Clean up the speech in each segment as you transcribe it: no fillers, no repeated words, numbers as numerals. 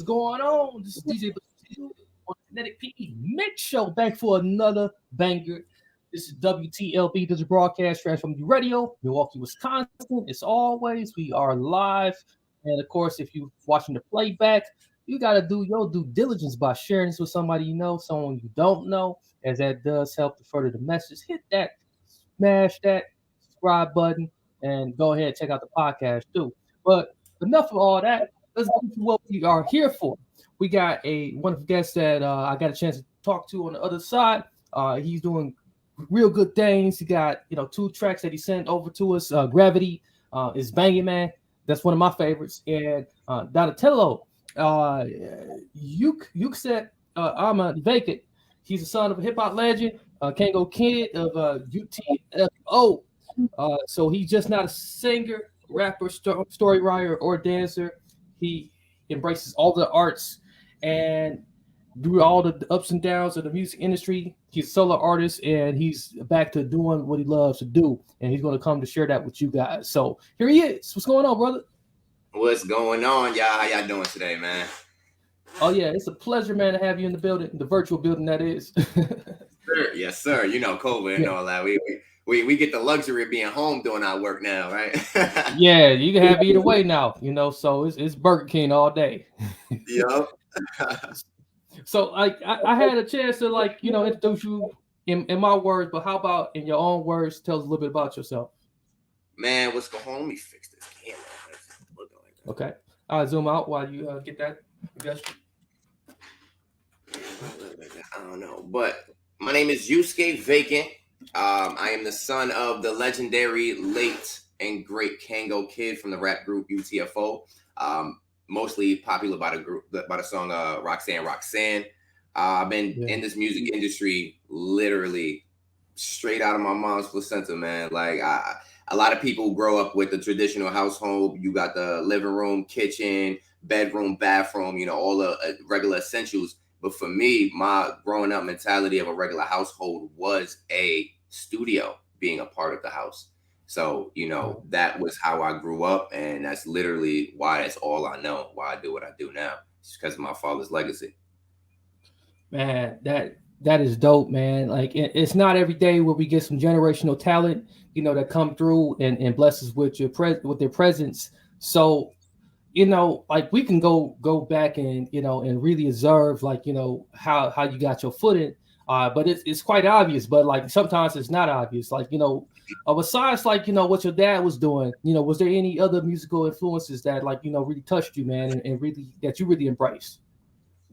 going on? This is DJ on Kinetic PE Mix Show, back for another banger. This is WTLB, this is broadcast transform you radio, Milwaukee, Wisconsin. As always, we are live. And of course, if you're watching the playback, you got to do your due diligence by sharing this with somebody you know, someone you don't know, as that does help to further the message. Hit that, smash that subscribe button, and go ahead and check out the podcast too. But enough of all that. Let's get to what we are here for. We got a wonderful guest that I got a chance to talk to on the other side. He's doing real good things. He got two tracks that he sent over to us. Gravity is banging, man. That's one of my favorites. And Donatello, Yusuke Amon Vacant. He's the son of a hip hop legend, Kangol Kid of U.T.F.O. So he's just not a singer, rapper, story writer, or dancer. He embraces all the arts, and through all the ups and downs of the music industry, he's a solo artist, and he's back to doing what he loves to do, and he's going to come to share that with you guys. So here he is. What's going on, brother? What's going on, y'all? How y'all doing today, man? Oh yeah, it's a pleasure, man, to have you in the building, the virtual building that is. Sure. Yes, sir. You know, COVID and all that. We get the luxury of being home doing our work now, right? Yeah, you can have either way now, so it's Burger King all day. Yep. So I had a chance to introduce you in my words, but how about in your own words, tell us a little bit about yourself. Man, what's going on? Let me fix this camera. Okay. I'll zoom out while you get that. I don't know, but my name is Yusuke Vacant. I am the son of the legendary, late, and great Kangol Kid from the rap group U.T.F.O. Mostly popular by the song Roxanne. I've been in this music industry literally straight out of my mom's placenta, man. Like a lot of people grow up with the traditional household. You got the living room, kitchen, bedroom, bathroom, all the regular essentials. But for me, my growing up mentality of a regular household was a studio being a part of the house. So, that was how I grew up. And that's literally why that's all I know, why I do what I do now. It's because of my father's legacy. Man, that is dope, man. Like it's not every day where we get some generational talent, that come through and bless us with with their presence. So, like we can go back and and really observe how you got your footing. But it's quite obvious, but like sometimes it's not obvious. Like, besides what your dad was doing, was there any other musical influences that really touched you, man, and really that you really embraced?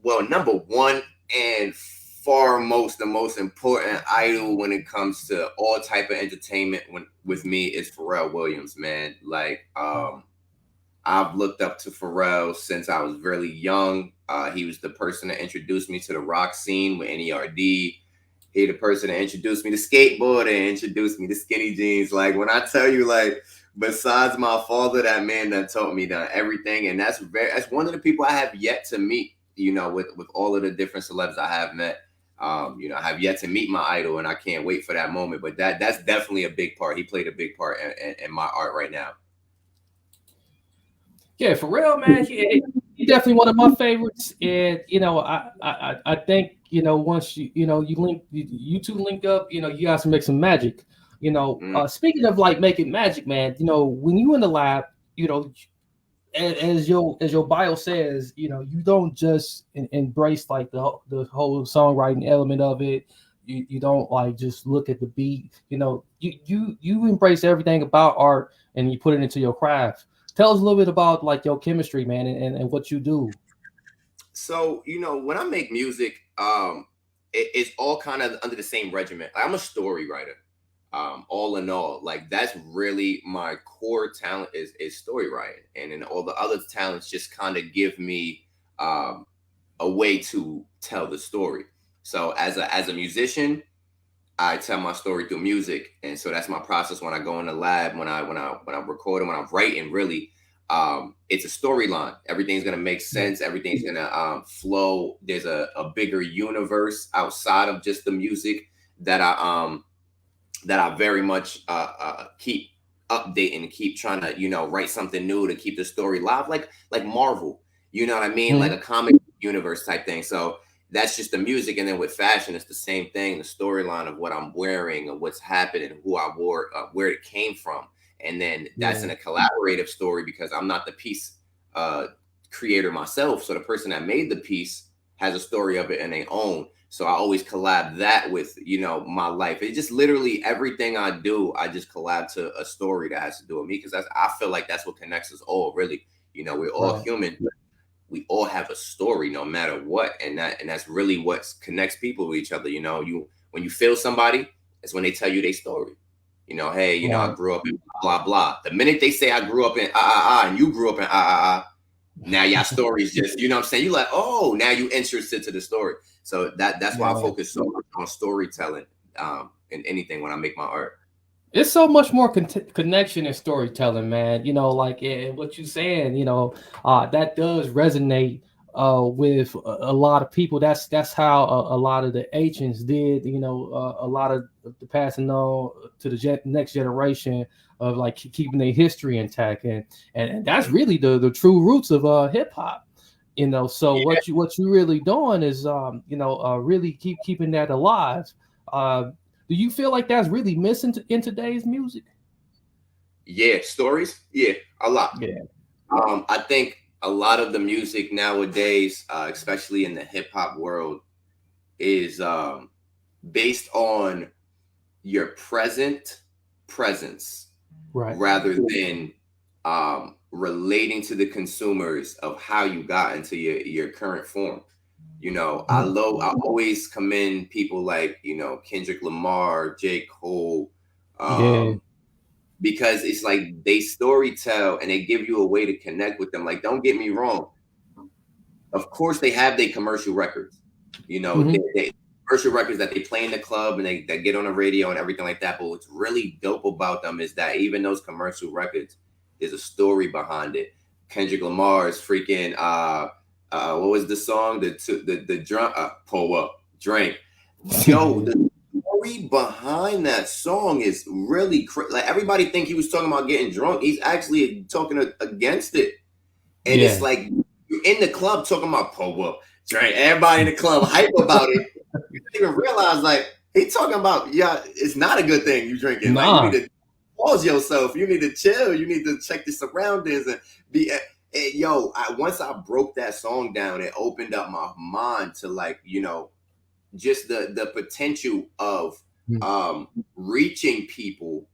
Well, number one and foremost, the most important idol when it comes to all type of entertainment with me is Pharrell Williams, man. Like, I've looked up to Pharrell since I was really young. He was the person that introduced me to the rock scene with NERD. He the person that introduced me to skateboarding, introduced me to skinny jeans. Like when I tell you, like besides my father, that man that taught me everything, and that's one of the people I have yet to meet. With all of the different celebs I have met, I have yet to meet my idol, and I can't wait for that moment. But that's definitely a big part. He played a big part in my art right now. Yeah, for real, man. He definitely one of my favorites, and I think once you two link up, you guys can make some magic. Speaking of like making magic, man, when you in the lab, as your bio says, you don't just embrace like the whole songwriting element of it. You don't like just look at the beat. You embrace everything about art and you put it into your craft. Tell us a little bit about like your chemistry, man, and what you do. So, when I make music, it's all kind of under the same regiment. I'm a story writer. All in all, like that's really my core talent is story writing, and then all the other talents just kind of give me a way to tell the story. So as a musician, I tell my story through music, and so that's my process when I go in the lab, when I'm recording, when I'm writing. Really, it's a storyline. Everything's gonna make sense. Everything's gonna flow. There's a bigger universe outside of just the music that I very much keep updating, keep trying to write something new to keep the story live, like Marvel. You know what I mean? Mhm. Like a comic universe type thing. So that's just the music. And then with fashion, it's the same thing. The storyline of what I'm wearing and what's happening, who I wore, where it came from. And then that's in Yeah. a collaborative story because I'm not the piece uh, creator myself. So the person that made the piece has a story of it in their own. So I always collab that with, you know, my life. It just literally everything I do, I just collab to a story that has to do with me because I feel like that's what connects us all. Really, you know, we're all Right. human. We all have a story, no matter what, and that's really what connects people with each other. You know, you when you feel somebody, it's when they tell you their story. You know, hey, you know, I Right. grew up in blah blah. The minute they say I grew up in and you grew up in now y'all stories just, you know what I'm saying? You like, oh, now you interested to the story. So that's why I Yeah. focus so much on storytelling in anything when I make my art. It's so much more connection and storytelling, man. You know, like what you saying, that does resonate with a lot of people. That's how a lot of the ancients did. A lot of the passing on to the next generation of like keeping their history intact, and that's Mhm. really the true roots of hip hop. So Yeah, what you really doing is really keeping that alive. Uh, do you feel like that's really missing in today's music? yeah, stories, yeah, a lot. Yeah. I think a lot of the music nowadays, especially in the hip hop world, is based on your presence Right. rather than relating to the consumers of how you got into your current form. You know, Mhm. I always commend people like, you know, Kendrick Lamar, J. Cole, Yeah. um, because it's like they story tell and they give you a way to connect with them. Like, don't get me wrong, of course they have their commercial records. You know, Hmm. they commercial records that they play in the club and they get on the radio and everything like that. But what's really dope about them is that even those commercial records, there's a story behind it. Kendrick Lamar's freaking what was the song? The drunk pull up drink. Yo, Yeah. the story behind that song is really like everybody think he was talking about getting drunk. He's actually talking against it. And it's Yeah. like you're in the club talking about pull up, drink. Everybody in the club hype about it. You didn't even realize like he talking about it's not a good thing you drinking. Like you need Nah. to pause yourself. You need to chill. You need to check the surroundings and be. Once I broke that song down, it opened up my mind to like just the potential of Mhm. reaching people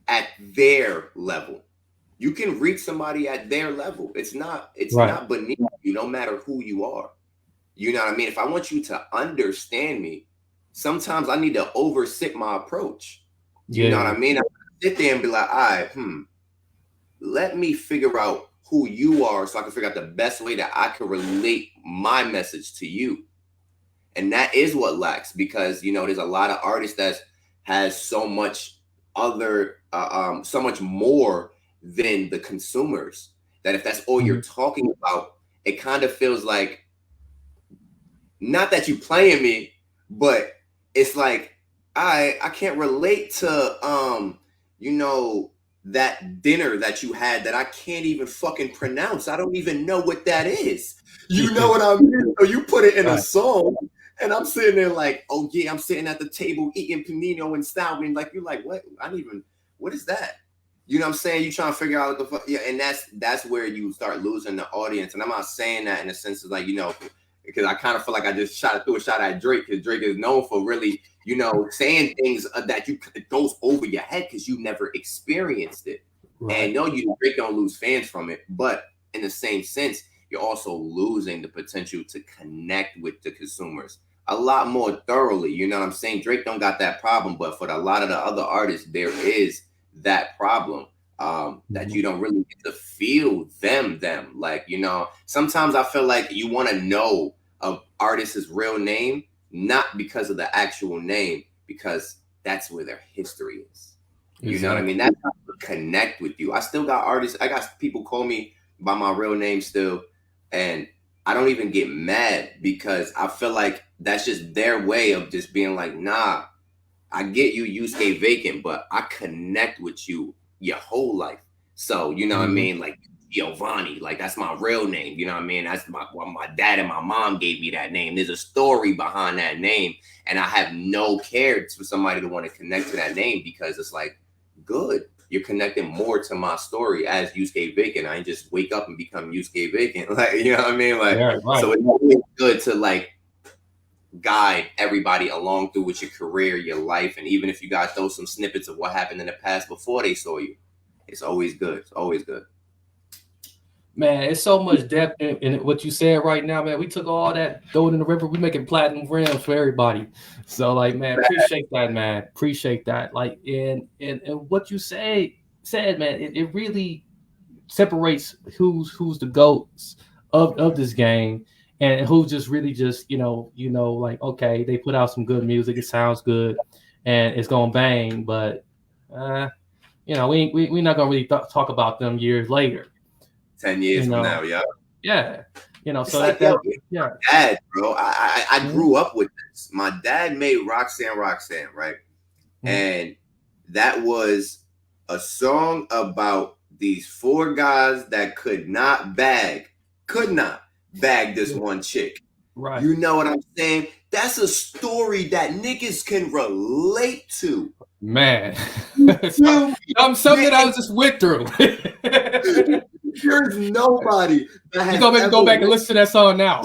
at their level. You can reach somebody at their level. It's Right. not beneath you, no matter who you are. You know what I mean? If I want you to understand me, sometimes I need to oversit my approach. You know what Yeah. I mean? I sit there and be like, all right, let me figure out who you are so I can figure out the best way that I can relate my message to you. And that is what lacks because there's a lot of artists that has so much so much more than the consumers that if that's all you're Mhm. talking about, it kind of feels like not that you playing me, but it's like I can't relate to you know that dinner that you had that I can't even fucking pronounce. I don't even know what that is. You know Yeah. what I mean? So you put it in a Right. song, and I'm sitting there like, oh yeah, I'm sitting at the table eating panino and salmon. Like you're like, what? I don't even. What is that? You know what I'm saying? You trying to figure out what the fuck? Yeah, and that's where you start losing the audience. And I'm not saying that in the sense of like because I kind of feel like I just threw a shot at Drake because Drake is known for really, saying things that it goes over your head because you never experienced it. Right. And no, Drake don't lose fans from it, but in the same sense, you're also losing the potential to connect with the consumers a lot more thoroughly. You know what I'm saying? Drake don't got that problem, but for a lot of the other artists, there is that problem that Mhm. you don't really get to feel them. Like, sometimes I feel like you want to know a artist's real name, not because of the actual name, because that's where their history is. You know what I mean? Exactly. That's how to connect with you. I still got artists, I got people call me by my real name still, and I don't even get mad because I feel like that's just their way of just being like, nah, I get you, you stay vacant, but I connect with you your whole life. So, you know what I Mhm. mean? Like, Giovanni. Like, that's my real name. You know what I mean? That's my dad and my mom gave me that name. There's a story behind that name. And I have no care for somebody to want to connect to that name because it's like, good. You're connecting more to my story as Yusuke Vacant. I didn't just wake up and become Yusuke Vacant. Like, you know what I mean? Like, right. So it's always good to like guide everybody along through with your career, your life. And even if you guys throw some snippets of what happened in the past before they saw you, it's always good. It's always good. Man, it's so much depth in what you said right now, man. We took all that, throw it in the river. We making platinum rims for everybody. So, like, man, appreciate that, man. Appreciate that. Like, and what you said, man, it really separates who's the goats of this game and who just really just like, okay, they put out some good music, it sounds good, and it's gonna bang, but we're not gonna really talk about them years later. 10 years from now, yeah. Yeah. It's So like, yeah. Dad, bro. I grew up with this. My dad made Roxanne, right? And that was a song about these 4 guys that could not bag this one chick. Right. You know what I'm saying? That's a story that niggas can relate to. Man. Something I was just went through. There's nobody that has You're gonna make me go back and listen to that song now.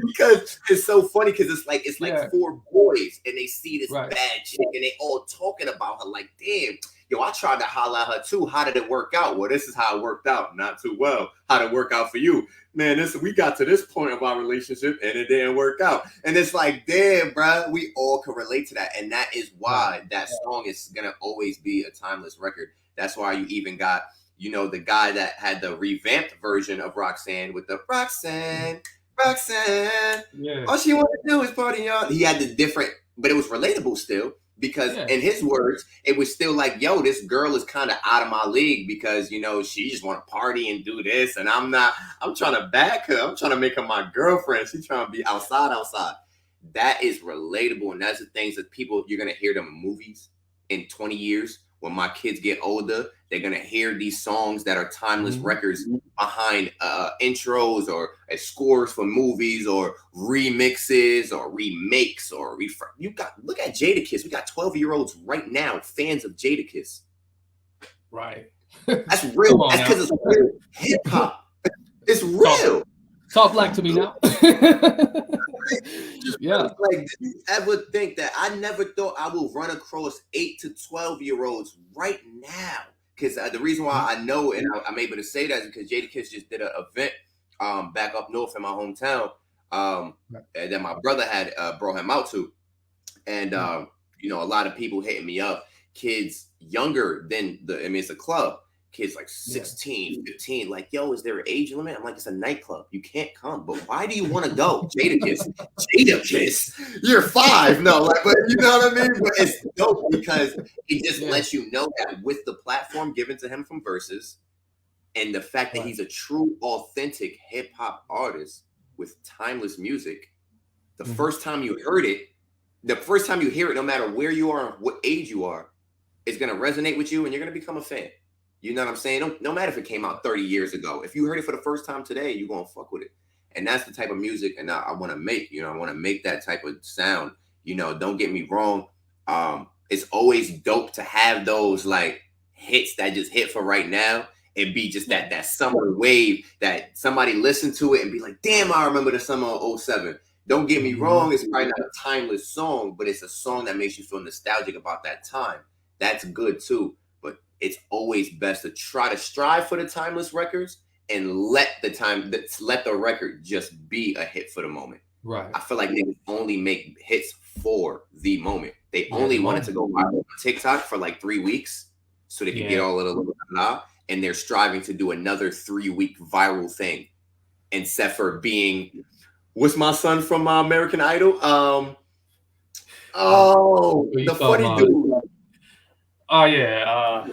Because it's so funny because it's like 4 boys and they see this bad chick and they all talking about her like, damn, yo, I tried to holler at her too. How did it work out? Well, this is how it worked out. Not too well. How did it work out for you? Man, we got to this point of our relationship and it didn't work out. And it's like, damn, bro, we all can relate to that. And that is why that song is going to always be a timeless record. That's why you even got, the guy that had the revamped version of Roxanne with the Roxanne. Yeah. All she want to do is party on. He had the different, but it was relatable still because in his words, it was still like, yo, this girl is kind of out of my league because, she just want to party and do this. And I'm trying to back her. I'm trying to make her my girlfriend. She's trying to be outside. That is relatable. And that's the things that you're going to hear them in movies in 20 years. When my kids get older, they're going to hear these songs that are timeless records behind intros or scores for movies or remixes or remakes or look at Jadakiss. We got 12-year-olds right now, fans of Jadakiss. Right. That's real. That's because it's real hip hop. It's real. Talk black to me now. Yeah. Like, did you ever think that I never thought I would run across 8 to 12-year-olds right now? Because the reason why I know and I'm able to say that is because Jadakiss just did an event back up north in my hometown that my brother had brought him out to. And, a lot of people hitting me up, kids younger than it's a club. Kids like 16, 15, like, yo, is there an age limit? I'm like, it's a nightclub. You can't come. But why do you want to go? Jadakiss. You're 5. No, like, but you know what I mean? But it's dope because it just lets you know that with the platform given to him from Versus and the fact that he's a true, authentic hip hop artist with timeless music, the first time you heard it, the first time you hear it, no matter where you are, what age you are, it's going to resonate with you and you're going to become a fan. You know what I'm saying? No matter if it came out 30 years ago. If you heard it for the first time today, you're going to fuck with it. And that's the type of music and I want to make. I want to make that type of sound. Don't get me wrong. It's always dope to have those like hits that just hit for right now. It'd be just that summer wave that somebody listened to it and be like, damn, I remember the summer of 07. Don't get me wrong. It's probably not a timeless song, but it's a song that makes you feel nostalgic about that time. That's good too. It's always best to try to strive for the timeless records and let the record just be a hit for the moment. Right. I feel like they only make hits for the moment. They only wanted to go viral on TikTok for like 3 weeks so they could get all of the and they're striving to do another 3-week viral thing. Except for being, what's my son from American Idol? The funny dude. Oh yeah.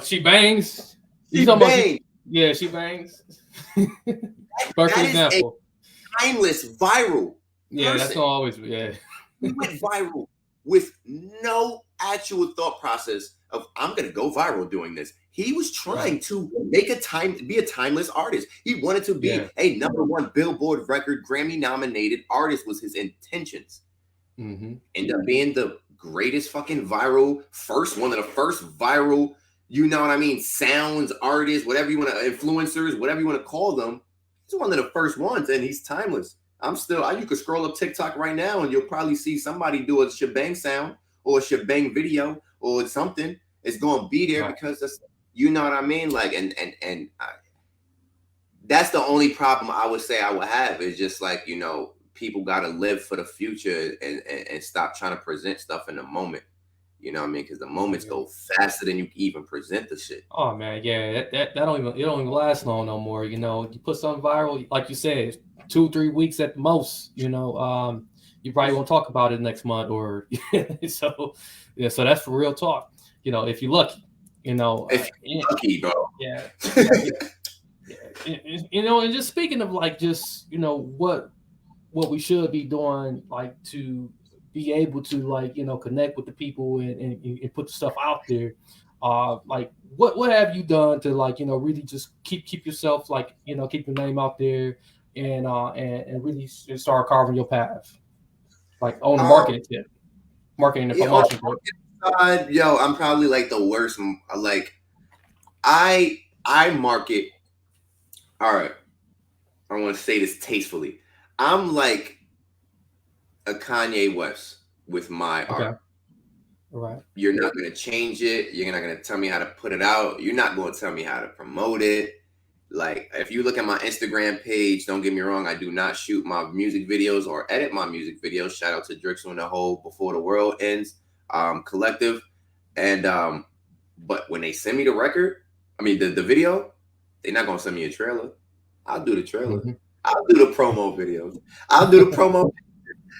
She bangs. She bangs. She bangs. Perfect example. Timeless, viral. Yeah, person. That's always. He went viral with no actual thought process of I'm gonna go viral doing this. He was trying to be a timeless artist. He wanted to be a #1 Billboard record, Grammy nominated artist was his intentions. Ended up being the greatest fucking viral, one of the first viral, you know what I mean, sounds, artists, whatever you want to, influencers, whatever you want to call them. He's one of the first ones, and he's timeless. You could scroll up TikTok right now, and you'll probably see somebody do a shebang sound or a shebang video or something. It's going to be there because that's, you know what I mean? Like, that's the only problem I would say I would have is just like, you know, people got to live for the future and stop trying to present stuff in the moment. You know what I mean? Because the moments go faster than you can even present the shit. Oh man, yeah, that don't even last long no more. You know, you put something viral, like you said, 2-3 weeks at the most. You know, you probably won't talk about it next month or so. Yeah, so that's for real talk. You know, if you're lucky. You know, if you're lucky, bro. Yeah. You know, and just speaking of like, just you know what we should be doing, like to be able to like, you know, connect with the people and put the stuff out there. Like what have you done to like, you know, really just keep yourself like, you know, keep your name out there and really start carving your path, like on the marketing and promotion. Yo, I'm probably like the worst. Like I market. All right, I want to say this tastefully. I'm like a Kanye West with my art. Right. You're not going to change it. You're not going to tell me how to put it out. You're not going to tell me how to promote it. Like, if you look at my Instagram page, don't get me wrong, I do not shoot my music videos or edit my music videos. Shout out to Drixel and the whole Before the World Ends collective. And but when they send me the record, I mean the video, they're not going to send me a trailer. I'll do the trailer. I'll do the promo videos. I'll do the promo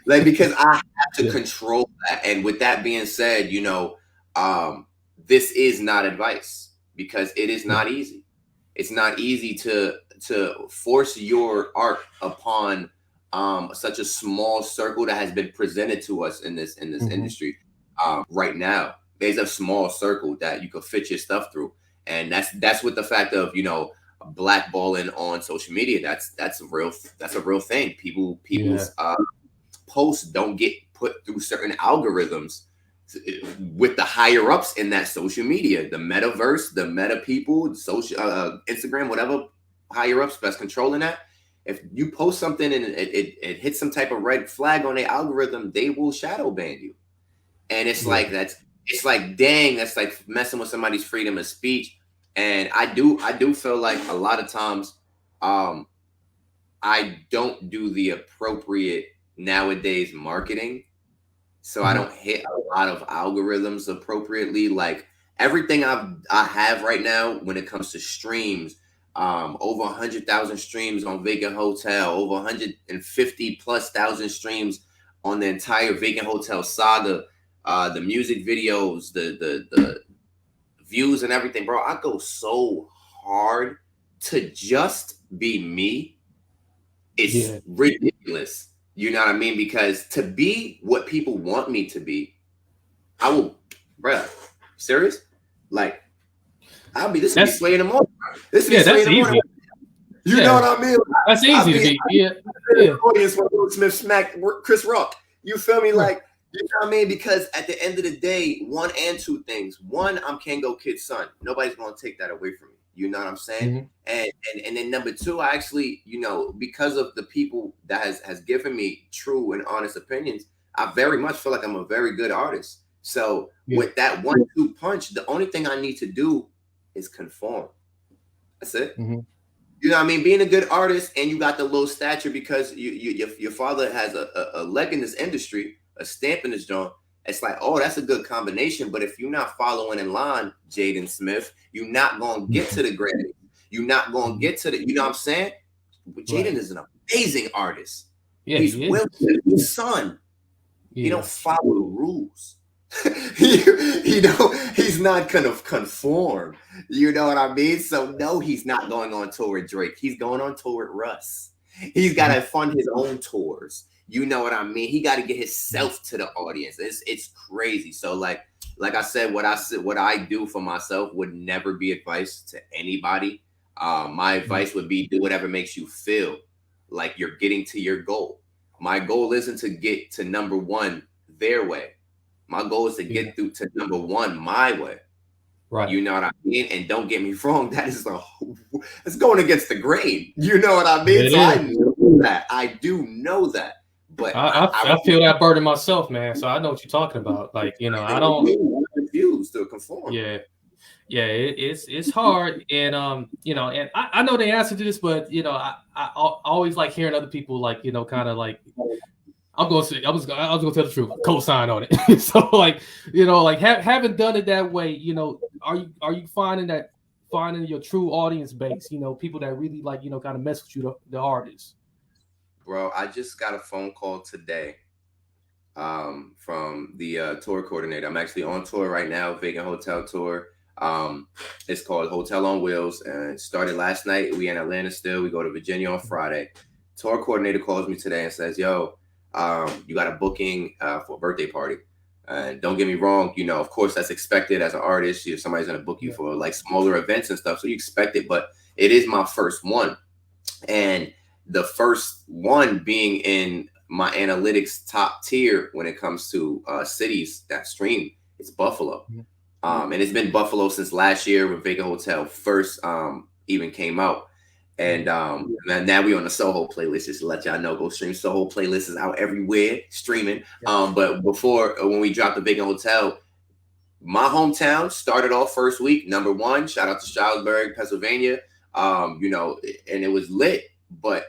like, because I have to control that. And with that being said, you know, this is not advice because it is not easy. It's not easy to force your art upon such a small circle that has been presented to us in this industry right now. There's a small circle that you could fit your stuff through, and that's with the fact of, you know, blackballing on social media. That's a real thing. People's posts don't get put through certain algorithms with the higher ups in that social media, the metaverse, the meta people, social Instagram, whatever higher ups that's controlling that. If you post something and it hits some type of red flag on the algorithm, they will shadow ban you. And it's like it's like, dang, that's like messing with somebody's freedom of speech. And I do feel like a lot of times I don't do the appropriate nowadays marketing. So I don't hit a lot of algorithms appropriately. Like everything I have right now when it comes to streams, over 100,000 streams on Vacant Hotel, over 150,000+ streams on the entire Vacant Hotel saga, the music videos, the views and everything, bro. I go so hard to just be me. It's ridiculous. You know what I mean? Because to be what people want me to be, I will, bruh, serious? Like, I'll be, this will be Sway in the morning. This will be Sway in the morning. You know what I mean? That's easy to be. The audience when Will Smith smacked Chris Rock. You feel me? Like, you know what I mean? Because at the end of the day, one and two things. One, I'm Kangol Kid's son. Nobody's going to take that away from me. You know what I'm saying? And then number two, I actually, you know, because of the people that has given me true and honest opinions, I very much feel like I'm a very good artist. So with that 1-2 punch, the only thing I need to do is conform. That's it. You know what I mean? Being a good artist and you got the low stature because your father has a leg in this industry, a stamp in this joint. It's like, oh, that's a good combination. But if you're not following in line, Jaden Smith, you're not going to get to the Grammy. You're not going to get to the, you know what I'm saying? Jaden is an amazing artist. He's Will Smith's son. He don't follow the rules. you know, he's not going to conform. You know what I mean? So no, he's not going on tour with Drake. He's going on tour with Russ. He's got to fund his own tours. You know what I mean? He got to get himself to the audience. It's crazy. So like like I said, what I do for myself would never be advice to anybody. My advice would be do whatever makes you feel like you're getting to your goal. My goal isn't to get to number one their way. My goal is to get through to number one my way. Right. You know what I mean? And don't get me wrong, it's going against the grain. You know what I mean? So I know that. I do know that. But I feel that burden myself, man. So I know what you're talking about. Like, you know, I don't refuse to conform. Yeah. It's hard, and you know, and I know the answer to this, but you know, I always like hearing other people, like, you know, kind of like, I was gonna tell the truth, co-sign on it. So like, you know, like having done it that way, you know, are you finding your true audience base, you know, people that really, like, you know, kind of mess with you the hardest? Bro, I just got a phone call today from the tour coordinator. I'm actually on tour right now, Vacant Hotel tour. It's called Hotel on Wheels, and it started last night. We in Atlanta still. We go to Virginia on Friday. Tour coordinator calls me today and says, yo, you got a booking for a birthday party. And don't get me wrong, you know, of course that's expected as an artist. If somebody's gonna book you for like smaller events and stuff, so you expect it, but it is my first one. And the first one being in my analytics top tier when it comes to cities that stream, it's Buffalo. And it's been Buffalo since last year when Vacant Hotel first even came out. And now we on the Soho playlist, just to let y'all know, go stream. Soho playlist is out everywhere streaming. But before, when we dropped the Vacant Hotel, my hometown started off first week, number one. Shout out to Stroudsburg, Pennsylvania. You know, and it was lit, but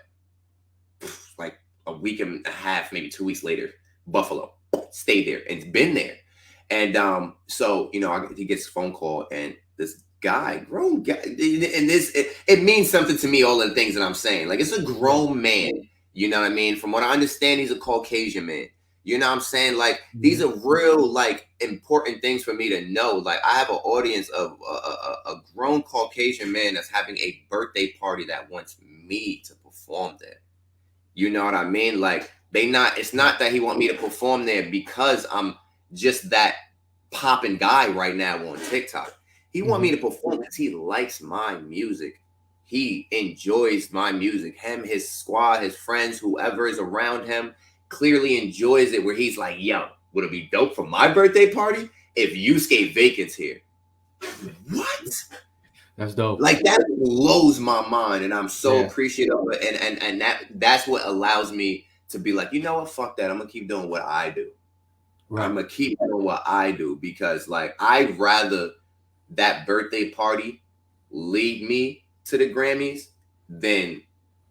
like a week and a half, maybe 2 weeks later, Buffalo stayed there and been there. And so, you know, he gets a phone call, and this guy, grown guy, and it means something to me, all of the things that I'm saying. Like, it's a grown man, you know what I mean? From what I understand, he's a Caucasian man. You know what I'm saying? Like, these are real, like, important things for me to know. Like, I have an audience of a grown Caucasian man that's having a birthday party that wants me to perform there. You know what I mean? Like, it's not that he want me to perform there because I'm just that popping guy right now on TikTok. He want me to perform because he likes my music. He enjoys my music. Him, his squad, his friends, whoever is around him clearly enjoys it, where he's like, yo, would it be dope for my birthday party if Yusuke Vacant's here? What? That's dope. Like, that blows my mind, and I'm so appreciative of it. And that's what allows me to be like, you know what, fuck that. I'm gonna keep doing what I do. Right. I'm gonna keep doing what I do, because like, I'd rather that birthday party lead me to the Grammys than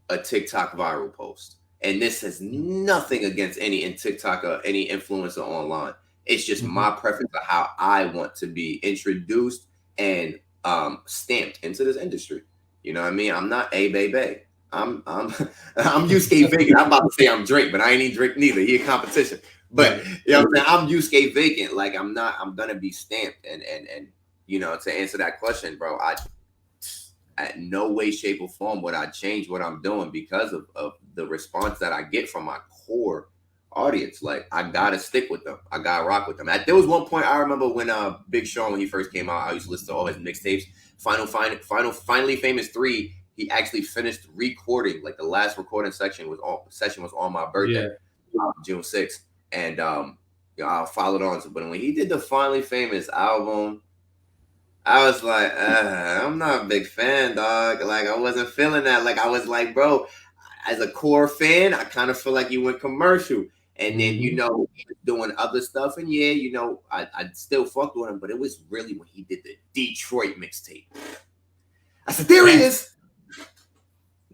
a TikTok viral post. And this has nothing against any in TikTok or any influencer online. It's just my preference of how I want to be introduced and stamped into this industry. You know what I mean? I'm not a baby. I'm Yusuke Vacant. I'm about to say I'm Drake, but I ain't even Drake neither. He a competition. But you know what I'm saying? I'm Yusuke Vacant. Like, I'm gonna be stamped. And you know, to answer that question, bro, at no way, shape, or form would I change what I'm doing because of the response that I get from my core audience. Like, I gotta stick with them. I gotta rock with them. There was one point I remember when Big Sean, when he first came out, I used to listen to all his mixtapes. Finally Famous 3, he actually finished recording. Like, the last recording session was on my birthday, June 6th. And you know, I followed on to, but when he did the Finally Famous album, I was like, I'm not a big fan, dog. Like, I wasn't feeling that. Like, I was like, bro, as a core fan, I kind of feel like you went commercial. And then, you know, he was doing other stuff. And yeah, you know, I still fucked with him. But it was really when he did the Detroit mixtape. I said, there he is.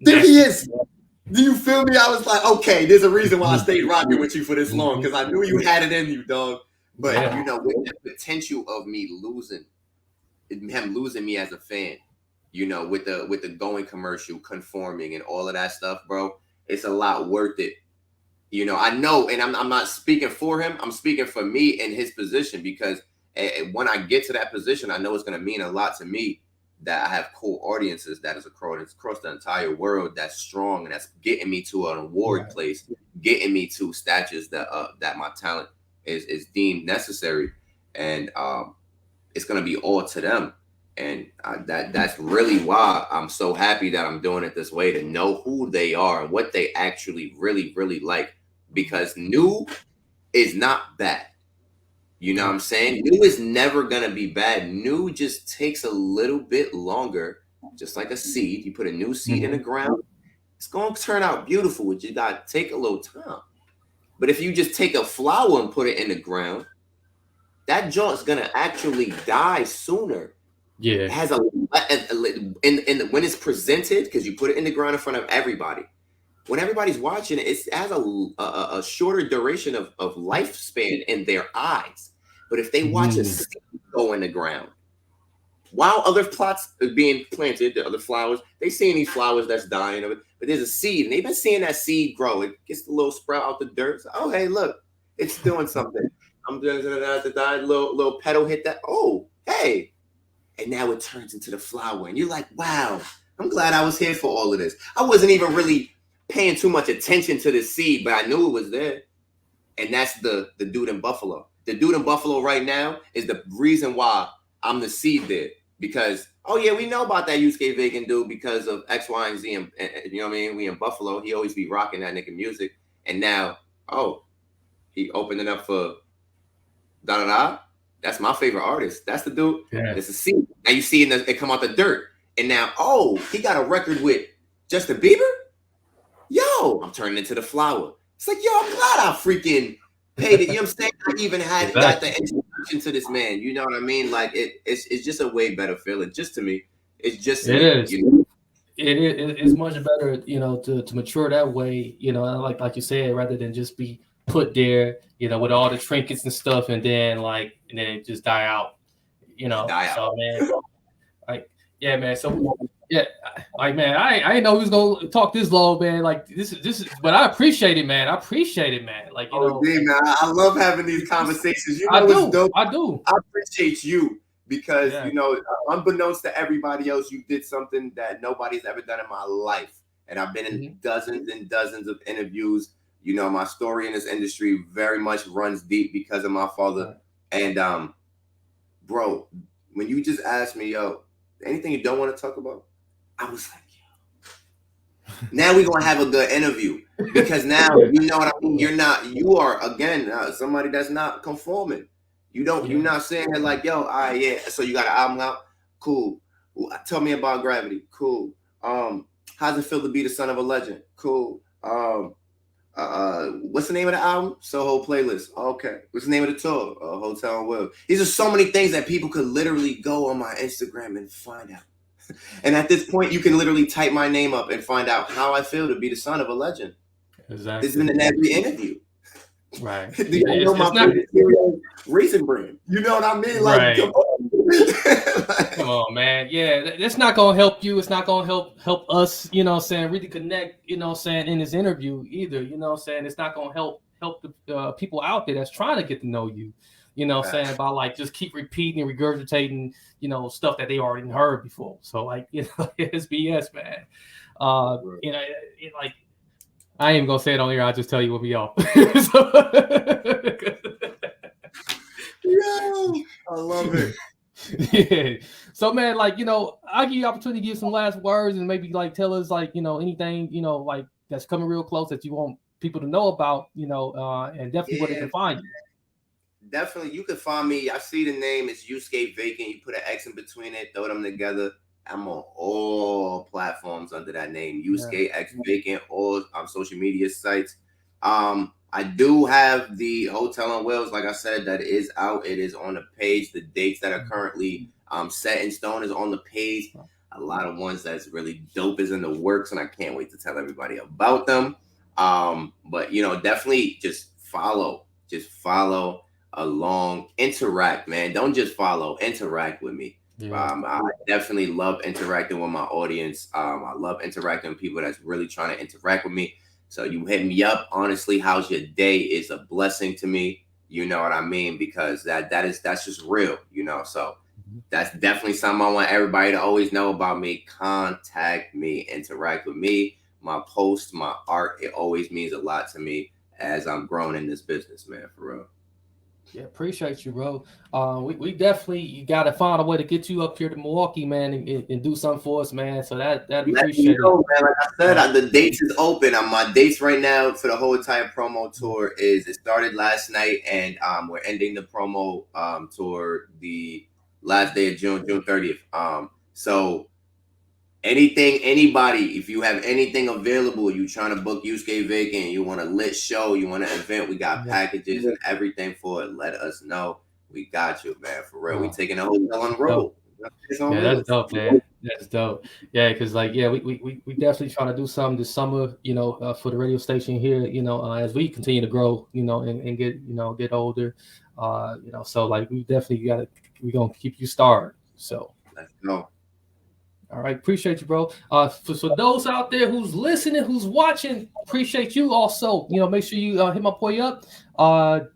There he is. Do you feel me? I was like, okay, there's a reason why I stayed rocking with you for this long, because I knew you had it in you, dog. But, you know, with the potential of me losing me as a fan, you know, with the going commercial, conforming, and all of that stuff, bro, it's a lot worth it. You know, I know, and I'm not speaking for him. I'm speaking for me in his position, because when I get to that position, I know it's going to mean a lot to me that I have cool audiences that is across the entire world, that's strong, and that's getting me to an award place, getting me to statues that my talent is deemed necessary. and it's gonna be all to them. And that's really why I'm so happy that I'm doing it this way, to know who they are and what they actually really like. Because new is not bad. You know what I'm saying? New is never gonna be bad. New just takes a little bit longer, just like a seed. You put a new seed in the ground, it's gonna turn out beautiful. You gotta take a little time. But if you just take a flower and put it in the ground, that joint's gonna actually die sooner. Yeah. It has in when it's presented, because you put it in the ground in front of everybody. When everybody's watching it, it has a shorter duration of lifespan in their eyes. But if they watch a seed go in the ground, while other plots are being planted, the other flowers, they seeing these flowers that's dying of it, but there's a seed, and they've been seeing that seed grow. It gets the little sprout out the dirt. So, oh, hey, look, it's doing something. I'm doing that little petal hit that. Oh, hey. And now it turns into the flower. And you're like, wow, I'm glad I was here for all of this. I wasn't even really paying too much attention to this seed, but I knew it was there. And that's the dude in Buffalo. The dude in Buffalo right now is the reason why I'm the seed there. Because, oh yeah, we know about that Yusuke Vacant dude because of X, Y, and Z. And you know what I mean? We in Buffalo. He always be rocking that nigga music. And now, oh, he opened it up for da-da-da. That's my favorite artist. That's the dude. Yeah. It's a seed. Now you see it come out the dirt. And now, oh, he got a record with Justin Bieber? Yo, I'm turning into the flower. It's like, yo, I'm glad I freaking paid it. You know what I'm saying? I even got the introduction to this man. You know what I mean? Like, it's just a way better feeling. Just to me. It's just it me, is. You know? It's much better, you know, to mature that way, you know, like you said, rather than just be put there, you know, with all the trinkets and stuff, and then it just die out, you know. So man, like, yeah, man. So yeah, like, man, I didn't know we was gonna talk this long, man. Like this is, but I appreciate it, man. Like, you know, man, I love having these conversations. You know, I do. I appreciate you. Because, you know, unbeknownst to everybody else, you did something that nobody's ever done in my life. And I've been in dozens and dozens of interviews. You know, my story in this industry very much runs deep because of my father. And, bro, when you just asked me, yo, anything you don't want to talk about? I was like, yo. Now we're going to have a good interview. Because now, you know what I mean? You are, again, somebody that's not conforming. You're not saying it like, yo, all right, yeah. So you got an album out? Cool. Tell me about Gravity. Cool. How's it feel to be the son of a legend? Cool. What's the name of the album? Soho Playlist. Okay. What's the name of the tour? Hotel and Will. These are so many things that people could literally go on my Instagram and find out. And at this point, you can literally type my name up and find out how I feel to be the son of a legend. Exactly. It's been in every interview. Right. Do you know my racing brand? You know what I mean? Like, right. Come on, man. Yeah, it's not gonna help you. It's not gonna help us. You know what I'm saying? Really connect. You know what I'm saying? In this interview, either. You know what I'm saying? It's not gonna help the people out there that's trying to get to know you. You know what I'm saying? About like just keep repeating and regurgitating, you know, stuff that they already heard before. So like, you know, it's BS, man. You know, like. I ain't even gonna say it on here. I'll just tell you what we are. Yo, I love it. Yeah. So man, like, you know, I'll give you the opportunity to give some last words and maybe like tell us like, you know, anything, you know, like that's coming real close that you want people to know about, you know, and definitely where they can find you. Definitely, you can find me. I see the name. It's Yusuke Vacant. You put an X in between it, throw them together. I'm on all platforms under that name, Yusuke X Vacant, all social media sites. I do have the Hotel on Wheels, like I said, that is out. It is on the page. The dates that are currently set in stone is on the page. A lot of ones that's really dope is in the works, and I can't wait to tell everybody about them. But you know, definitely just follow along, interact, man. Don't just follow, interact with me. I definitely love interacting with my audience. I love interacting with people that's really trying to interact with me. So you hit me up. Honestly, how's your day is a blessing to me. You know what I mean? Because that's just real, you know. So that's definitely something I want everybody to always know about me. Contact me, interact with me. My posts, my art, it always means a lot to me as I'm growing in this business, man, for real. Yeah, appreciate you, bro. We definitely got to find a way to get you up here to Milwaukee, man, and do something for us, man. So that'd be Let me appreciated. know, man. Like I said, the dates is open. My dates right now for the whole entire promo tour is it started last night, and we're ending the promo tour the last day of June 30th. So anything, anybody, if you have anything available, you trying to book Yusuke Vacant, you want a lit show, you want an event, we got packages and everything for it. Let us know. We got you, man. For real. We taking a hotel on the road. Yeah, that's dope, man. That's dope. Yeah, because like, yeah, we definitely trying to do something this summer, for the radio station here, as we continue to grow, and get, get older, so like we definitely we gonna keep you started. So Let's go. all right, appreciate you, bro. For those out there who's listening, who's watching, appreciate you also. Make sure you hit my boy up.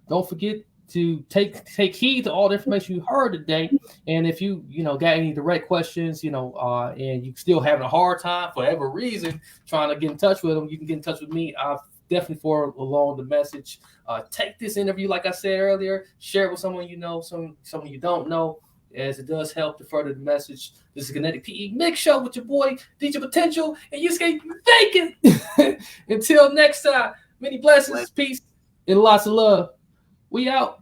Don't forget to take heed to all the information you heard today. And if you got any direct questions, and you still having a hard time for whatever reason trying to get in touch with them, you can get in touch with me. I've definitely forward along the message. Take this interview, like I said earlier, share it with someone you know, someone you don't know, as it does help to further the message. This is Kinetic PE Mix Show with your boy DJ Potential and Yusuke Vacant. Until next time, many blessings, peace, and lots of love. We out.